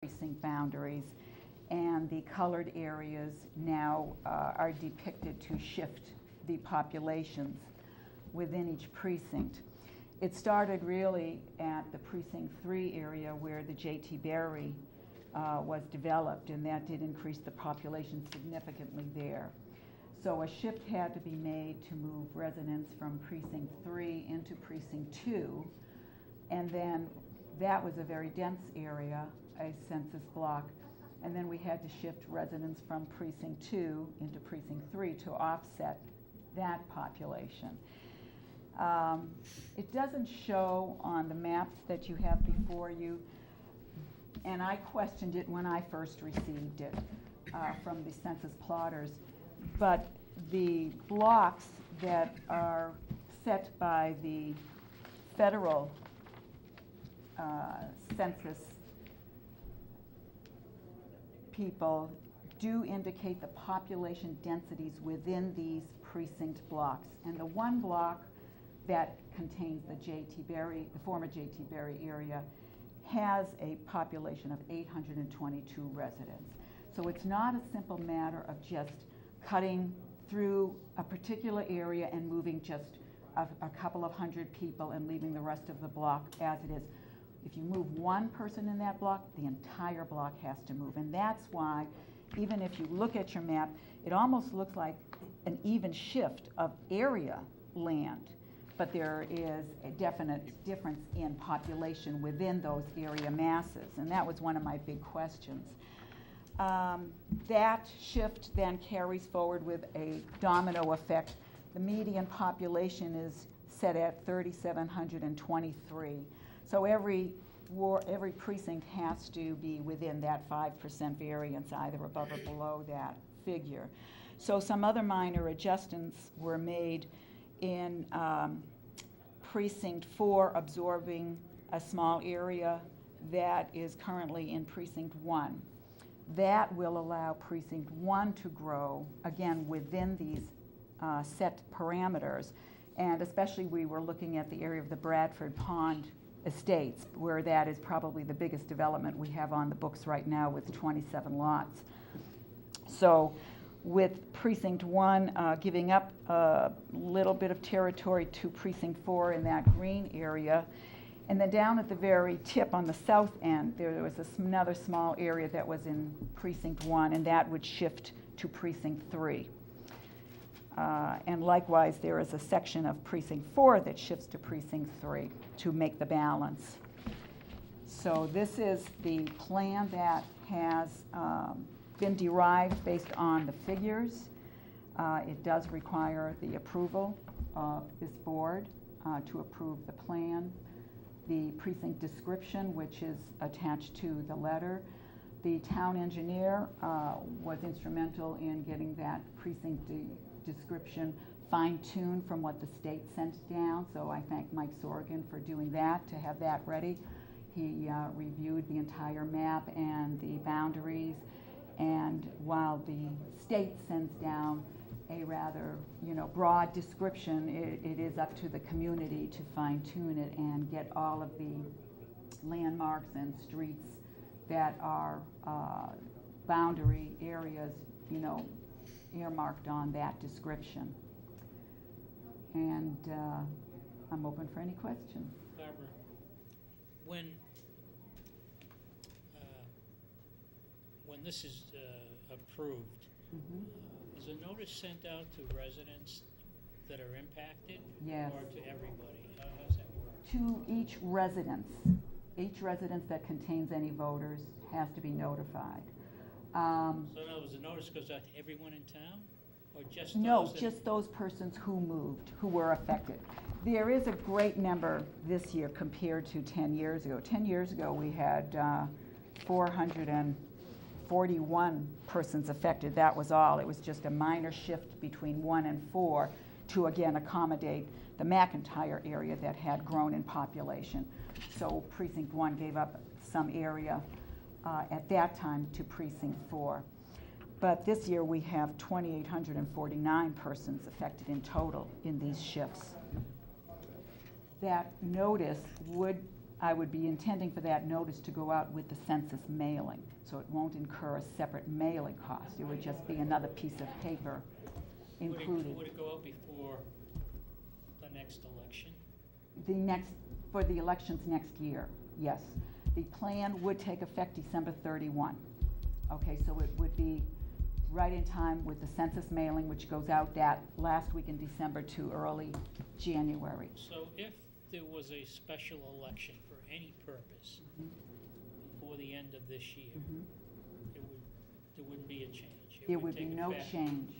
precinct boundaries, and the colored areas now are depicted to shift the populations within each precinct. It started really at the Precinct 3 area where the J.T. Berry was developed, and that did increase the population significantly there. So a shift had to be made to move residents from Precinct 3 into Precinct 2, and then that was a very dense area, a census block, and then we had to shift residents from Precinct 2 into Precinct 3 to offset that population. It doesn't show on the maps that you have before you, and I questioned it when I first received it from the census plotters, but the blocks that are set by the federal census people do indicate the population densities within these precinct blocks. And the one block that contains the J.T. Berry, the former J.T. Berry area, has a population of 822 residents. So it's not a simple matter of just cutting through a particular area and moving just a couple of hundred people and leaving the rest of the block as it is. If you move one person in that block, the entire block has to move. And that's why, even if you look at your map, it almost looks like an even shift of area land, but there is a definite difference in population within those area masses, and that was one of my big questions. That shift then carries forward with a domino effect. The median population is set at 3,723. So every precinct has to be within that 5% variance, either above or below that figure. So some other minor adjustments were made in Precinct 4, absorbing a small area that is currently in Precinct 1. That will allow Precinct 1 to grow, again, within these set parameters. And especially we were looking at the area of the Bradford Pond Estates, where that is probably the biggest development we have on the books right now with 27 lots. So with Precinct 1 giving up a little bit of territory to Precinct 4 in that green area, and then down at the very tip on the south end, there was another small area that was in Precinct 1, and that would shift to Precinct 3. And likewise, there is a section of Precinct 4 that shifts to Precinct 3 to make the balance. So this is the plan that has been derived based on the figures. It does require the approval of this board to approve the plan. The precinct description, which is attached to the letter. The town engineer was instrumental in getting that precinct description fine-tuned from what the state sent down, so I thank Mike Sorgan for doing that, to have that ready. He reviewed the entire map and the boundaries, and while the state sends down a rather, broad description, it is up to the community to fine-tune it and get all of the landmarks and streets that are boundary areas, earmarked on that description. And I'm open for any questions. Barbara, when this is approved, is a notice sent out to residents that are impacted? Yes. Or to everybody? How does that work? To each residence. Each residence that contains any voters has to be notified. So in other words, the notice goes out to everyone in town? Or just No, those just those persons who moved, who were affected. There is a great number this year compared to 10 years ago. 10 years ago we had 441 persons affected, that was all. It was just a minor shift between 1 and 4 to again accommodate the McIntyre area that had grown in population. So Precinct 1 gave up some area at that time to Precinct 4. But this year we have 2,849 persons affected in total in these shifts. That notice would I would be intending for that notice to go out with the census mailing, so it won't incur a separate mailing cost. It would just be another piece of paper included. Would it go out before the next election? For the elections next year, yes. The plan would take effect December 31. Okay, so it would be right in time with the census mailing, which goes out that last week in December to early January. So if there was a special election for any purpose before the end of this year, there wouldn't be a change? There would be take no effect change.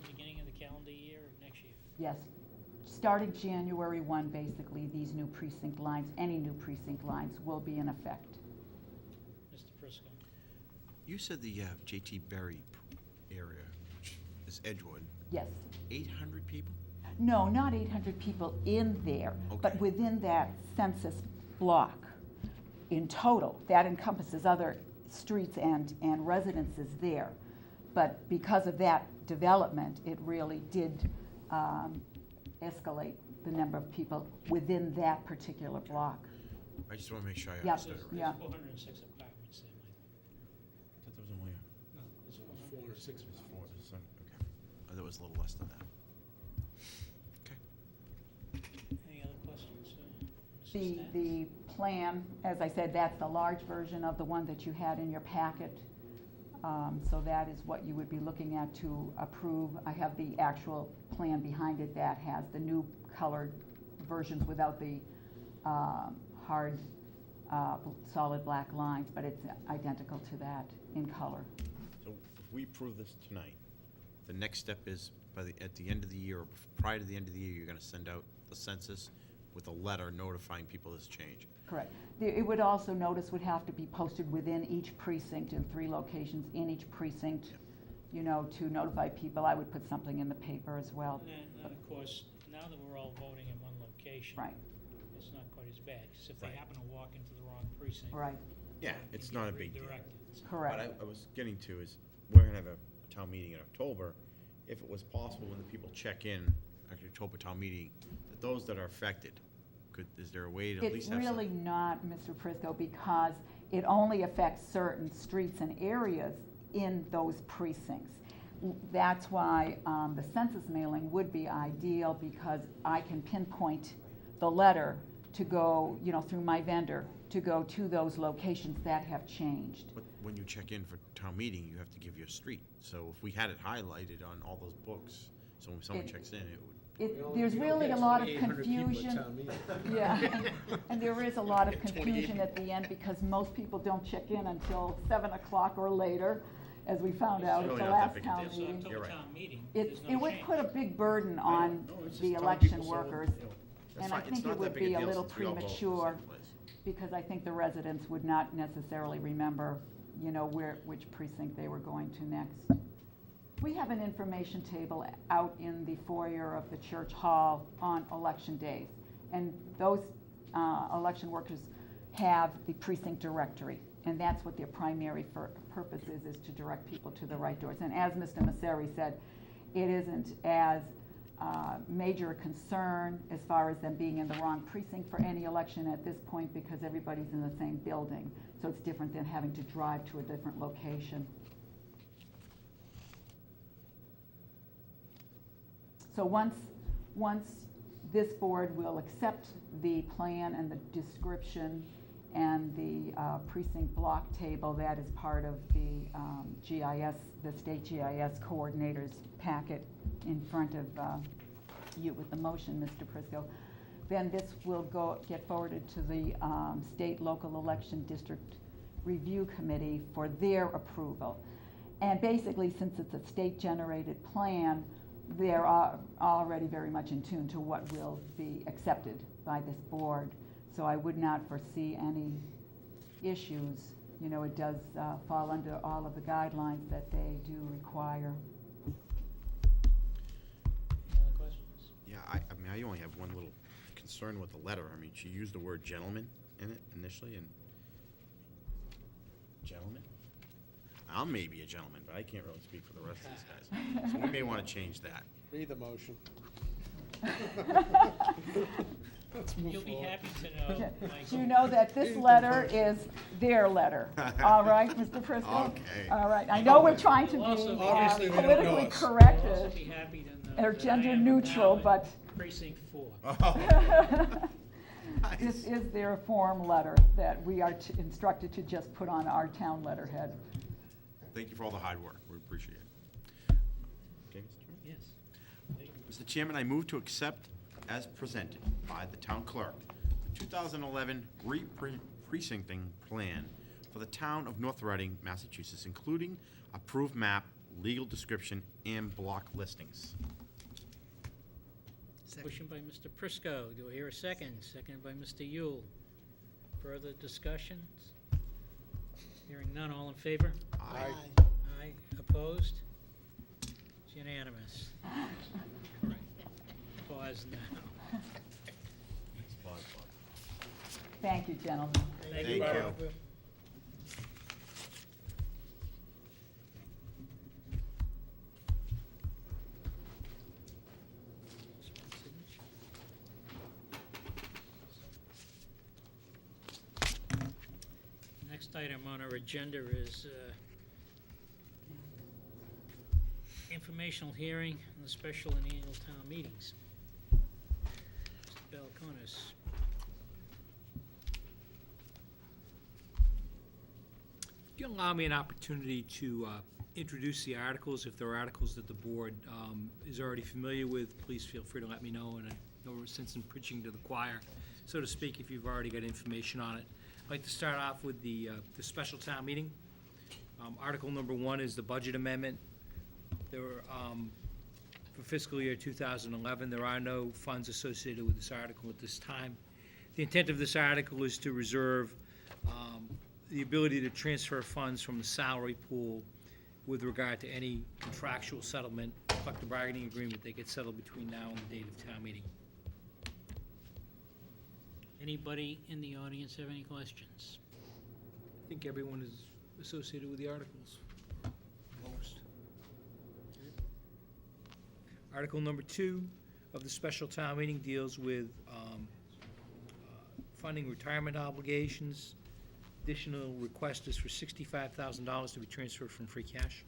Beginning of the calendar year of next year? Yes. Starting January 1, basically, these new precinct lines, any new precinct lines, will be in effect. Mr. Prisco? You said the J.T. Berry area, which is Edgewood, Yes. 800 people? No, not 800 people in there, but Okay. within that census block in total. That encompasses other streets and residences there. But because of that development, it really did escalate the number of people within that particular block. I just want to make sure I Yeah. understood it right. Yeah. There's 406 apartments there, Michael. I thought there was only No, there's 406 was four. Okay. I thought it was a little less than that. Okay. Any other questions, Mrs. The, Stats? the plan, as I said, that's the large version of the one that you had in your packet. So that is what you would be looking at to approve. I have the actual plan behind it that has the new colored versions without the hard, solid black lines, but it's identical to that in color. So if we approve this tonight, the next step is at the end of the year, or prior to the end of the year, you're going to send out the census with a letter notifying people this change. Correct. It would also, notice would have to be posted within each precinct in 3 locations in each precinct, you know, to notify people. I would put something in the paper as well. And then, of course, now that we're all voting in one location, Right, it's not quite as bad, because if they Right. happen to walk into the wrong precinct. right, Yeah, they it's can not a get big deal. redirected. correct. What I was getting to is, we're going to have a town meeting in October. If it was possible when the people check in at the October town meeting, that those that are affected, is there a way to at It's least have really some? not, Mr. Prisco, because it only affects certain streets and areas in those precincts. That's why the census mailing would be ideal, because I can pinpoint the letter to go, you know, through my vendor, to go to those locations that have changed. But when you check in for town meeting, you have to give your street. So if we had it highlighted on all those books, so when someone checks in, it would. There's really a lot of confusion. Yeah, and there is a lot of confusion at the end, because most people don't check in until 7 o'clock or later, as we found out at really the not that last big a town deal. So meeting. You're October right. town meeting, It there's no would change. put a big burden on No, it's the just telling election people so, workers, you know, that's and I fine. It's think not it that would big a be a deal little since we all vote in the same premature, place. because I think the residents would not necessarily remember, you know, which precinct they were going to next. We have an information table out in the foyer of the church hall on election days, and those election workers have the precinct directory, and that's what their primary purpose is to direct people to the right doors. And as Mr. Masseri said, it isn't as major a concern as far as them being in the wrong precinct for any election at this point, because everybody's in the same building, so it's different than having to drive to a different location. So once this board will accept the plan and the description and the precinct block table, that is part of the GIS, the state GIS coordinator's packet in front of you with the motion, Mr. Prisco, then this will get forwarded to the state local election district review committee for their approval. And basically, since it's a state-generated plan, they're already very much in tune to what will be accepted by this board. So I would not foresee any issues. You know, it does fall under all of the guidelines that they do require. Any other questions? Yeah, I mean, I only have one little concern with the letter. I mean, she used the word gentleman in it initially, and gentleman? I'm maybe a gentleman, but I can't really speak for the rest of these guys. So we may want to change that. Read the motion. Let's move You'll be forward. happy to know, Mike. You know that this letter is their letter, all right, Mr. Prisco? Okay. All right, I know we're trying to be Also, obviously we don't know politically us. correct, You'll also be happy to know or that I gender am neutral, now in but Precinct 4. this is their form letter that we are instructed to just put on our town letterhead. Thank you for all the hard work, we appreciate it. Okay, Mr. Chairman? Yes. Mr. Chairman, I move to accept as presented by the town clerk, the 2011 re-precincting plan for the town of North Reading, Massachusetts, including approved map, legal description, and block listings. Motion by Mr. Prisco. Do I hear a second? Seconded by Mr. Yule. Further discussions? Hearing none, all in favor? Aye. Aye. Opposed? It's unanimous. All right. Pause now. Thank you, gentlemen. Thank you. Next item on our agenda is informational hearing on the special and annual town meetings. Mr. Balcones. If you allow me an opportunity to introduce the articles, if there are articles that the board is already familiar with, please feel free to let me know, and I no sense in preaching to the choir, so to speak, if you've already got information on it. I'd like to start off with the special town meeting. Article number 1 is the budget amendment. There were, for fiscal year 2011, there are no funds associated with this article at this time. The intent of this article is to reserve the ability to transfer funds from the salary pool with regard to any contractual settlement, collective bargaining agreement that gets settled between now and the date of town meeting. Anybody in the audience have any questions? I think everyone is associated with the articles, most. Article number 2 of the special town meeting deals with funding retirement obligations. Additional request is for $65,000 to be transferred from free cash.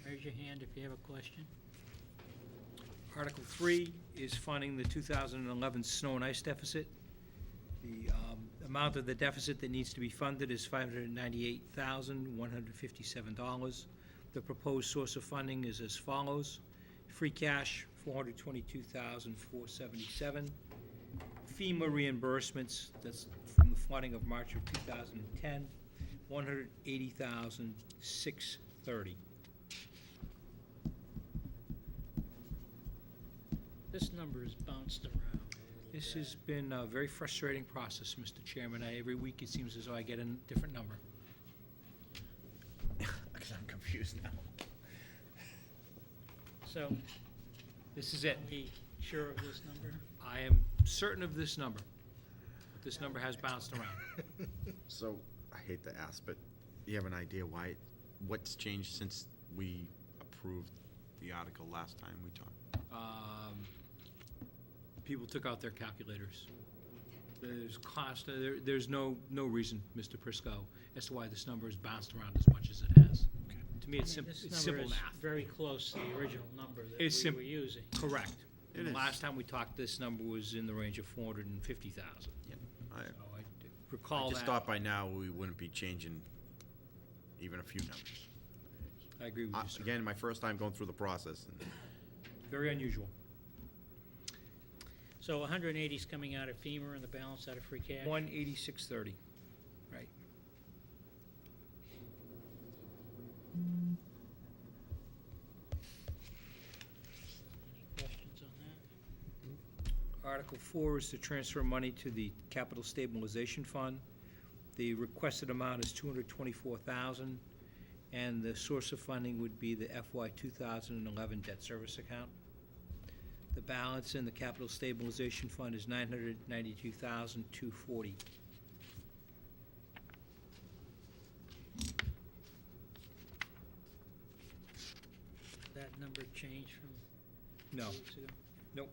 Raise your hand if you have a question. Article 3 is funding the 2011 snow and ice deficit. The amount of the deficit that needs to be funded is $598,157. The proposed source of funding is as follows: free cash, $422,477. FEMA reimbursements, that's from the flooding of March of 2010, $180,630. This number has bounced around a little This bit. has been a very frustrating process, Mr. Chairman. Every week it seems as though I get a different number. Because I'm confused now. So, This is it. are we sure of this number? I am certain of this number, but this number has bounced around. So, I hate to ask, but do you have an idea what's changed since we approved the article last time we talked? People took out their calculators. There's cost, there's no reason, Mr. Prisco, as to why this number has bounced around as much as it has. To me, it's I mean, it's this simple number is math. very close to the original number that It's we were using. Correct. It And the is. last time we talked, this number was in the range of 450,000. Yep. So I I recall just that. thought by now we wouldn't be changing even a few numbers. I agree with you, sir. Again, my first time going through the process, and Very unusual. So 180 is coming out of FEMA and the balance out of free cash? 18630, right. Any questions on that? Article 4 is to transfer money to the Capital Stabilization Fund. The requested amount is $224,000, and the source of funding would be the FY 2011 debt service account. The balance in the Capital Stabilization Fund is $992,240. that number change from No, 2 weeks ago? nope.